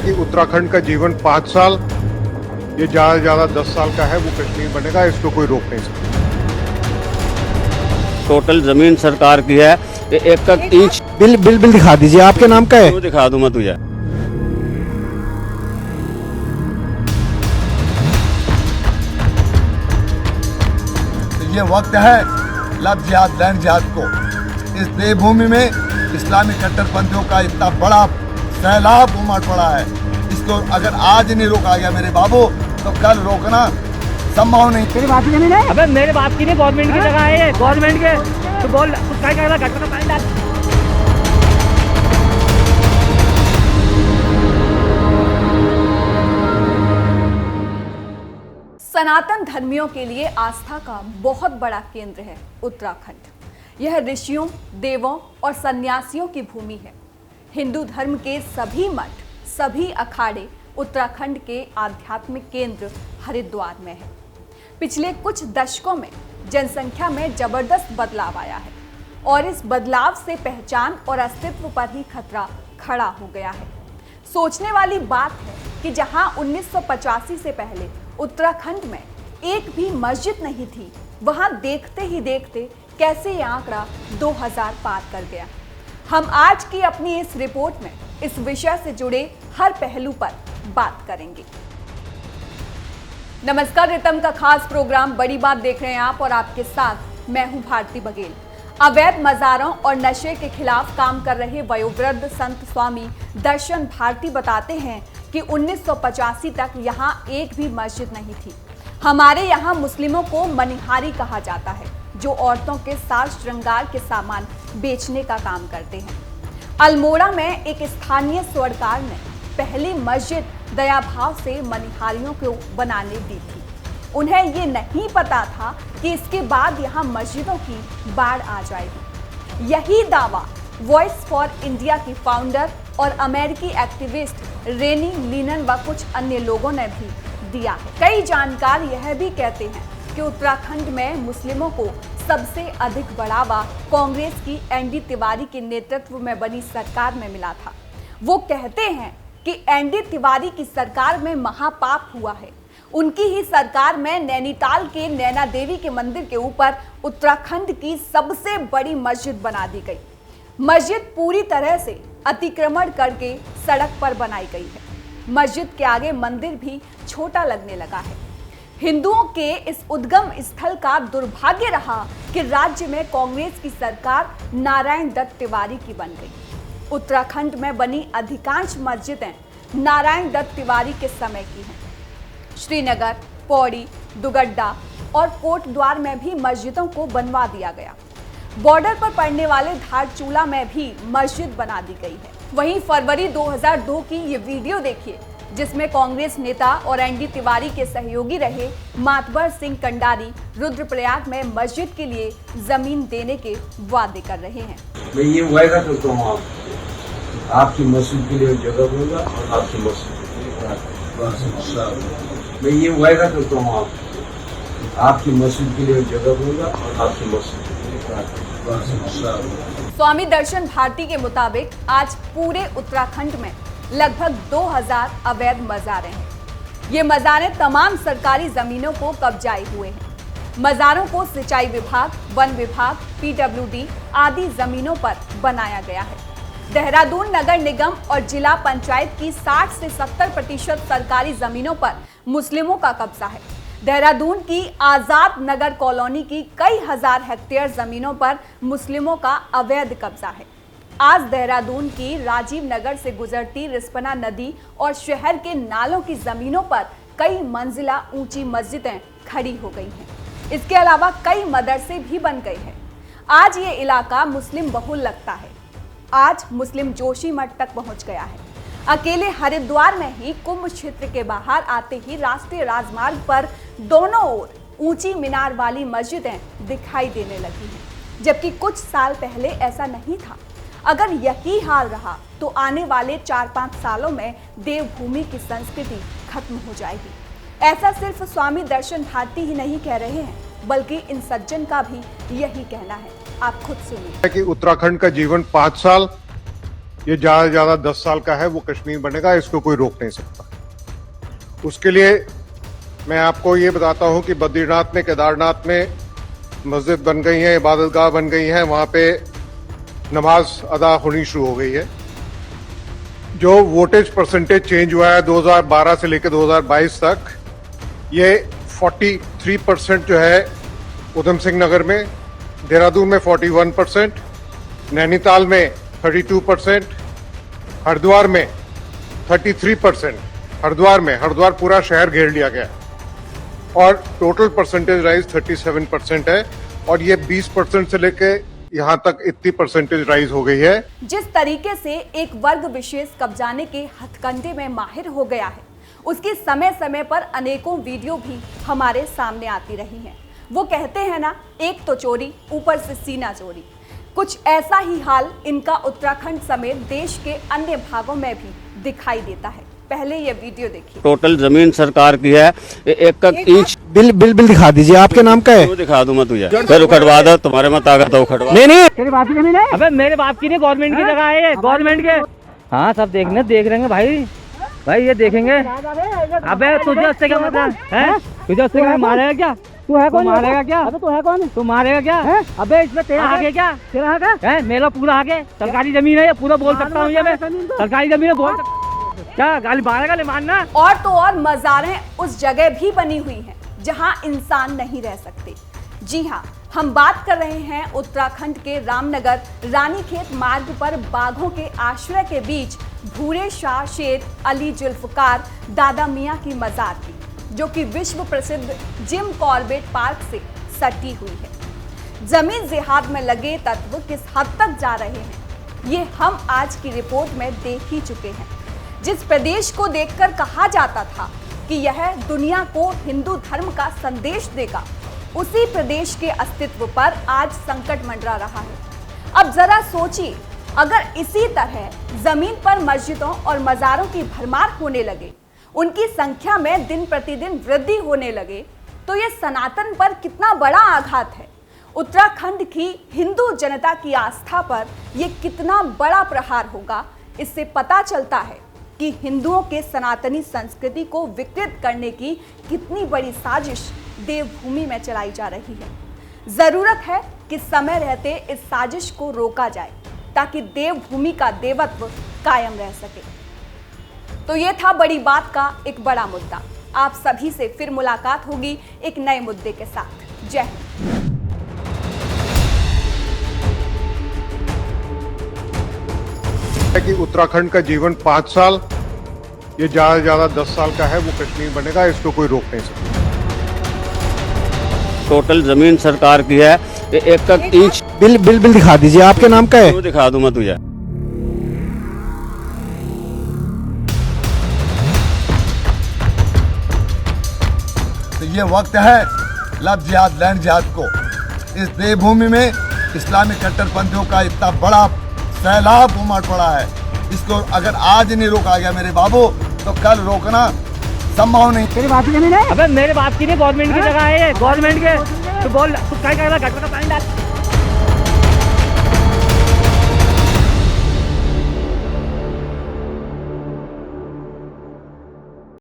कि उत्तराखंड का जीवन 5 साल, ये ज्यादा से ज्यादा 10 साल का है, वो कश्मीर बनेगा, इसको कोई रोक नहीं सकता। टोटल जमीन सरकार की है, एक इंच। बिल दिखा दीजिए, आपके नाम का है? दिखा दूं मैं तुझे। ये वक्त है लब जिहाद लैंड जिहाद को। इस देवभूमि में इस्लामी कट्टरपंथियों का इतना बड़ा सैलाब उमड़ पड़ा है, इसको अगर आज नहीं रोका गया मेरे बाबू, तो कल रोकना संभव नहीं। तेरी बात की नहीं है? अबे मेरे बाप की नहीं, गवर्नमेंट की जगह है ये, गवर्नमेंट के। तो बोल कुछ क्या कह रहा, घट का पानी डाल। सनातन धर्मियों के लिए आस्था का बहुत बड़ा केंद्र है उत्तराखंड। यह ऋषियों, देवों और सन्यासियों की भूमि है। हिंदू धर्म के सभी मठ, सभी अखाड़े उत्तराखंड के आध्यात्मिक केंद्र हरिद्वार में है। पिछले कुछ दशकों में जनसंख्या में जबरदस्त बदलाव आया है और इस बदलाव से पहचान और अस्तित्व पर ही खतरा खड़ा हो गया है। सोचने वाली बात है कि जहां 1985 से पहले उत्तराखंड में एक भी मस्जिद नहीं थी, वहां देखते ही देखते कैसे ये आंकड़ा 2000 पार कर गया। हम आज की अपनी इस रिपोर्ट में इस विषय से जुड़े हर पहलू पर बात करेंगे। नमस्कार, रितम का खास प्रोग्राम बड़ी बात देख रहे हैं आप और आपके साथ मैं हूं भारती बघेल। अवैध मज़ारों और नशे के खिलाफ काम कर रहे वयोवृद्ध संत स्वामी दर्शन भारती बताते हैं कि 1985 तक यहाँ एक भी मस्जिद नहीं थी। हमारे यहाँ मुस्लिमों को मनिहारी कहा जाता है, जो औरतों के साज श्रृंगार के सामान बेचने का काम करते हैं। अल्मोड़ा में एक स्थानीय स्वर्णकार ने पहली मस्जिद दयाभाव से मनिहारियों को बनाने दी थी। उन्हें ये नहीं पता था कि इसके बाद यहाँ मस्जिदों की बाढ़ आ जाएगी। यही दावा वॉइस फॉर इंडिया की फाउंडर और अमेरिकी एक्टिविस्ट रेनी लीनन व कुछ अन्य लोगों ने भी दिया है। कई जानकार यह भी कहते हैं कि उत्तराखंड में मुस्लिमों को सबसे अधिक बढ़ावा कांग्रेस की एनडी तिवारी के नेतृत्व में बनी सरकार में मिला था। वो कहते हैं कि एनडी तिवारी की सरकार में महापाप हुआ है। उनकी ही सरकार में नैनीताल के नैना देवी के मंदिर के ऊपर उत्तराखंड की सबसे बड़ी मस्जिद बना दी गई। मस्जिद पूरी तरह से अतिक्रमण करके सड़क पर बनाई गई है। मस्जिद के आगे मंदिर भी छोटा लगने लगा है। हिंदुओं के इस उद्गम स्थल का दुर्भाग्य रहा कि राज्य में कांग्रेस की सरकार नारायण दत्त तिवारी की बन गई। उत्तराखंड में बनी अधिकांश मस्जिदें नारायण दत्त तिवारी के समय की हैं। श्रीनगर, पौड़ी, दुगड्डा और कोटद्वार में भी मस्जिदों को बनवा दिया गया। बॉर्डर पर पड़ने वाले धारचूला में भी मस्जिद बना दी गई है। वहीं फरवरी 2002 की ये वीडियो देखिए, जिसमें कांग्रेस नेता और एनडी तिवारी के सहयोगी रहे मातबर सिंह कंडारी रुद्रप्रयाग में मस्जिद के लिए जमीन देने के वादे कर रहे हैं। मैं ये वायदा करता हूँ, आपकी मस्जिद के लिए जगह दूंगा और आपकी मस्जिद के लिए मैं ये वायदा करता हूँ, आपकी मस्जिद के लिए जगह दूंगा और आपकी मस्जिद के लिए। स्वामी दर्शन भारती के मुताबिक आज पूरे उत्तराखंड में लगभग 2000 अवैध मज़ारें हैं। ये मज़ारें तमाम सरकारी जमीनों को कब्जाए हुए हैं। मज़ारों को सिंचाई विभाग, वन विभाग, पीडब्ल्यूडी आदि जमीनों पर बनाया गया है। देहरादून नगर निगम और जिला पंचायत की 60 से 70% सरकारी जमीनों पर मुस्लिमों का कब्जा है। देहरादून की आजाद नगर कॉलोनी की कई हजार हेक्टेयर जमीनों पर मुस्लिमों का अवैध कब्जा है। आज देहरादून की राजीव नगर से गुजरती रिस्पना नदी और शहर के नालों की जमीनों पर कई मंजिला ऊंची मस्जिदें खड़ी हो गई हैं। इसके अलावा कई मदरसे भी बन गए हैं। आज ये इलाका मुस्लिम बहुल लगता है। आज मुस्लिम जोशी मठ तक पहुंच गया है। अकेले हरिद्वार में ही कुंभ क्षेत्र के बाहर आते ही राष्ट्रीय राजमार्ग पर दोनों ओर ऊंची मीनार वाली मस्जिदें दिखाई देने लगी हैं, जबकि कुछ साल पहले ऐसा नहीं था। अगर यही हाल रहा तो आने वाले 4-5 सालों में देवभूमि की संस्कृति खत्म हो जाएगी। ऐसा सिर्फ स्वामी दर्शन भारती ही नहीं कह रहे हैं, बल्कि इन सज्जन का भी यही कहना है। आप खुद सुनिए कि उत्तराखंड का जीवन 5 साल, ये ज्यादा से ज्यादा 10 साल का है, वो कश्मीर बनेगा, इसको कोई रोक नहीं सकता। उसके लिए मैं आपको ये बताता हूं कि बद्रीनाथ में, केदारनाथ में मस्जिद बन गई है, इबादतगाह बन गई है, वहां पे नमाज अदा होनी शुरू हो गई है। जो वोटेज परसेंटेज चेंज हुआ है 2012 से लेकर 2022 तक, ये 43% जो है उधम सिंह नगर में, देहरादून में 41%, नैनीताल में 32%, हरिद्वार में 33%, हरिद्वार पूरा शहर घेर लिया गया और टोटल परसेंटेज राइज 37% है और ये 20% से लेके यहाँ तक इतनी परसेंटेज राइज हो गई है। जिस तरीके से एक वर्ग विशेष कब्जाने के हथकंडे में माहिर हो गया है, उसकी समय समय पर अनेकों वीडियो भी हमारे सामने आती रही हैं। वो कहते हैं ना, एक तो चोरी ऊपर से सीना चोरी। कुछ ऐसा ही हाल इनका उत्तराखंड समेत देश के अन्य भागों में भी दिखाई देता है। पहले ये वीडियो देखिए। टोटल जमीन सरकार की है, एक इंच बिल दिखा दीजिए, आपके नाम का है? क्यों दिखा दूं मैं तुझे? फिर उखड़वा दो, तुम्हारे में ताकत है उखड़वा। नहीं तेरे बाप की जमीन है? अबे मेरे बाप की नहीं, गवर्नमेंट की जगह है ये, गवर्नमेंट के। हाँ, सब देख लेंगे भाई ये देखेंगे। अबे तुझे उससे क्या मतलब है? तुझे उससे क्या मारेगा क्या? तू है कौन? मारेगा क्या? अबे तू है कौन? तू मारेगा क्या? अबे इसमें तेरा आगे क्या? तेरा हक है? मेरा पूरा आगे। सरकारी जमीन है, ये पूरा बोल सकता हूँ ये मैं। सरकारी जमीन है, बोल क्या गाली मारेगा? ले मानना। और तो और मज़ारें उस जगह भी बनी हुई हैं जहां इंसान नहीं रह सकते। जी हाँ, हम बात कर रहे हैं उत्तराखंड के रामनगर रानीखेत मार्ग पर बाघों के आश्रय के बीच भूरे शाह शेर अली जुल्फकार दादा मियाँ की मज़ार की, जो कि विश्व प्रसिद्ध जिम कॉर्बेट पार्क से सटी हुई है। जमीन जिहाद में लगे तत्व किस हद तक जा रहे हैं, ये हम आज की रिपोर्ट में देख ही चुके हैं। जिस प्रदेश को देखकर कहा जाता था कि यह दुनिया को हिंदू धर्म का संदेश देगा, उसी प्रदेश के अस्तित्व पर आज संकट मंडरा रहा है। अब जरा सोचिए, अगर इसी तरह जमीन पर मस्जिदों और मज़ारों की भरमार होने लगे, उनकी संख्या में दिन प्रतिदिन वृद्धि होने लगे, तो ये सनातन पर कितना बड़ा आघात है। उत्तराखंड की हिंदू जनता की आस्था पर यह कितना बड़ा प्रहार होगा, इससे पता चलता है कि हिंदुओं के सनातनी संस्कृति को विकृत करने की कितनी बड़ी साजिश देवभूमि में चलाई जा रही है। जरूरत है कि समय रहते इस साजिश को रोका जाए ताकि देवभूमि का देवत्व कायम रह सके। तो ये था बड़ी बात का एक बड़ा मुद्दा। आप सभी से फिर मुलाकात होगी एक नए मुद्दे के साथ। जय हिंद। कि उत्तराखंड का जीवन 5 साल, ये ज्यादा से ज्यादा 10 साल का है, वो कश्मीर बनेगा, इसको कोई रोक नहीं सकता। टोटल जमीन सरकार की है, एक इंच बिल दिखा दीजिए, आपके नाम का है? क्यों दिखा दूं मैं तुझे? तो ये वक्त है लव जिहाद, लैंड जिहाद को। इस देवभूमि में इस्लामी कट्टरपंथियों का इतना बड़ा सैलाब उमड़ पड़ा है, इसको अगर आज नहीं रोका गया मेरे बाबू, तो कल रोकना संभव नहीं। तेरे बाप की जमीन है? अबे मेरे बाप की नहीं, गवर्नमेंट की जगह है ये, गवर्नमेंट के। तू बोल, तू क्या कर रहा है? घट का पानी डाल।